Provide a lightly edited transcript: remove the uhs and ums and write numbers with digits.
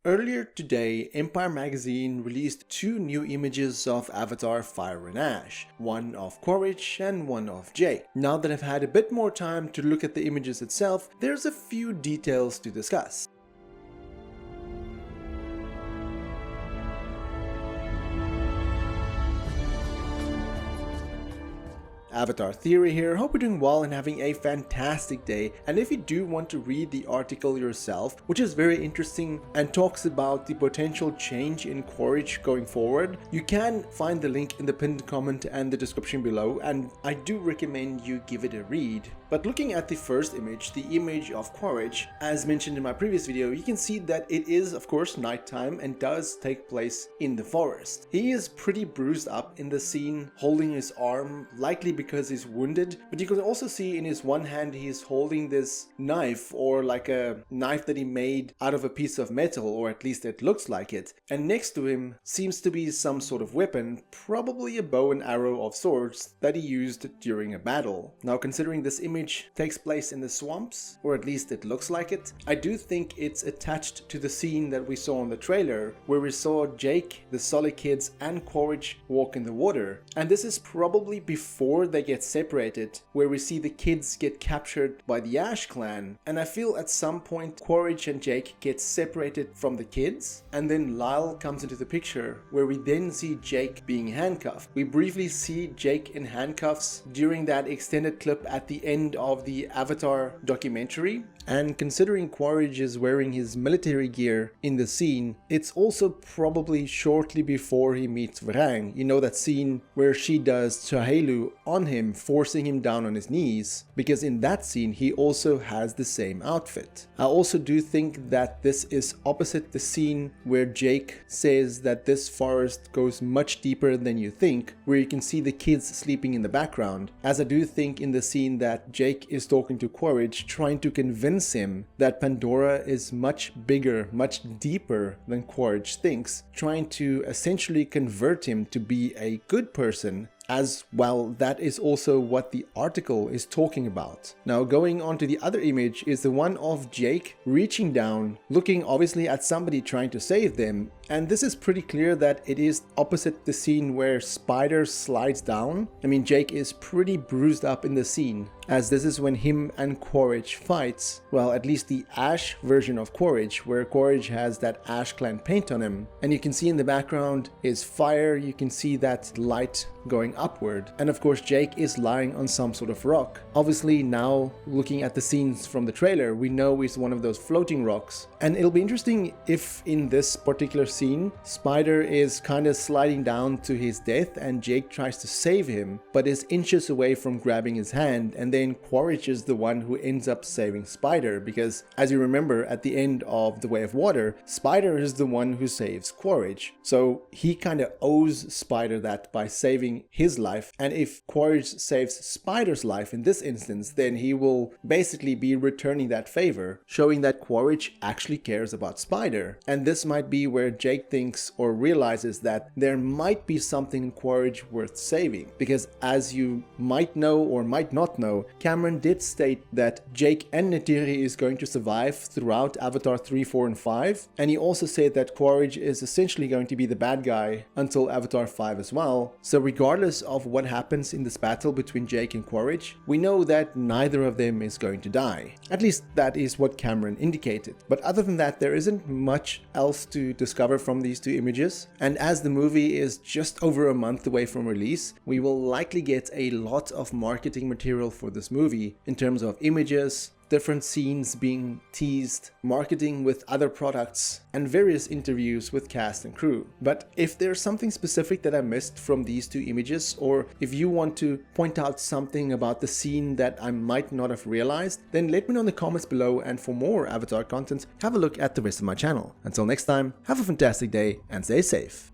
Earlier today, Empire magazine released two new images of Avatar Fire and Ash, one of Quaritch and one of Jake. Now that I've had a bit more time to look at the images itself, there's a few details to discuss. Avatar Theory here, hope you're doing well and having a fantastic day. And if you do want to read the article yourself, which is very interesting and talks about the potential change in Quaritch going forward, you can find the link in the pinned comment and the description below, and I do recommend you give it a read. But looking at the first image, the image of Quaritch, as mentioned in my previous video, you can see that it is of course nighttime and does take place in the forest. He is pretty bruised up in the scene, holding his arm, likely because he's wounded, but you can also see in his one hand he is holding this knife, or like a knife that he made out of a piece of metal, or at least it looks like it. And next to him seems to be some sort of weapon, probably a bow and arrow of sorts that he used during a battle. Now, considering this image takes place in the swamps, or at least it looks like it, I do think it's attached to the scene that we saw in the trailer, where we saw Jake, the Sully kids and Quaritch walk in the water. And this is probably before they get separated, where we see the kids get captured by the Ash clan. And I feel at some point Quaritch and Jake get separated from the kids, and then Lyle comes into the picture, where we then see Jake being handcuffed. We briefly see Jake in handcuffs during that extended clip at the end of the Avatar documentary. And considering Quaritch is wearing his military gear in the scene, it's also probably shortly before he meets Vrang. You know, that scene where she does Chahelu on him, forcing him down on his knees, because in that scene he also has the same outfit. I also do think that this is opposite the scene where Jake says that this forest goes much deeper than you think, where you can see the kids sleeping in the background, as I do think in the scene that Jake is talking to Quaritch, trying to convince him that Pandora is much bigger, much deeper than Quaritch thinks, trying to essentially convert him to be a good person. As well, that is also what the article is talking about. Now, going on to the other image is the one of Jake reaching down, looking obviously at somebody trying to save them. And this is pretty clear that it is opposite the scene where Spider slides down. I mean, Jake is pretty bruised up in the scene, as this is when him and Quaritch fights. Well, at least the Ash version of Quaritch, where Quaritch has that Ash clan paint on him. And you can see in the background is fire, you can see that light going upward. And of course Jake is lying on some sort of rock. Obviously now, looking at the scenes from the trailer, we know it's one of those floating rocks. And it'll be interesting if in this particular scene, Spider is kind of sliding down to his death and Jake tries to save him, but is inches away from grabbing his hand, and then Quaritch is the one who ends up saving Spider, because as you remember at the end of The Way of Water, Spider is the one who saves Quaritch. So he kind of owes Spider that by saving his life, and if Quaritch saves Spider's life in this instance, then he will basically be returning that favor, showing that Quaritch actually cares about Spider. And this might be where Jake thinks or realizes that there might be something in Quaritch worth saving, because as you might know or might not know, Cameron did state that Jake and Neytiri is going to survive throughout Avatar 3, 4 and 5, and he also said that Quaritch is essentially going to be the bad guy until Avatar 5 as well. So regardless of what happens in this battle between Jake and Quaritch, we know that neither of them is going to die. At least that is what Cameron indicated. But other than that, there isn't much else to discover from these two images. And as the movie is just over a month away from release, we will likely get a lot of marketing material for this movie in terms of images, different scenes being teased, marketing with other products, and various interviews with cast and crew. But if there's something specific that I missed from these two images, or if you want to point out something about the scene that I might not have realized, then let me know in the comments below, and for more Avatar content, have a look at the rest of my channel. Until next time, have a fantastic day and stay safe.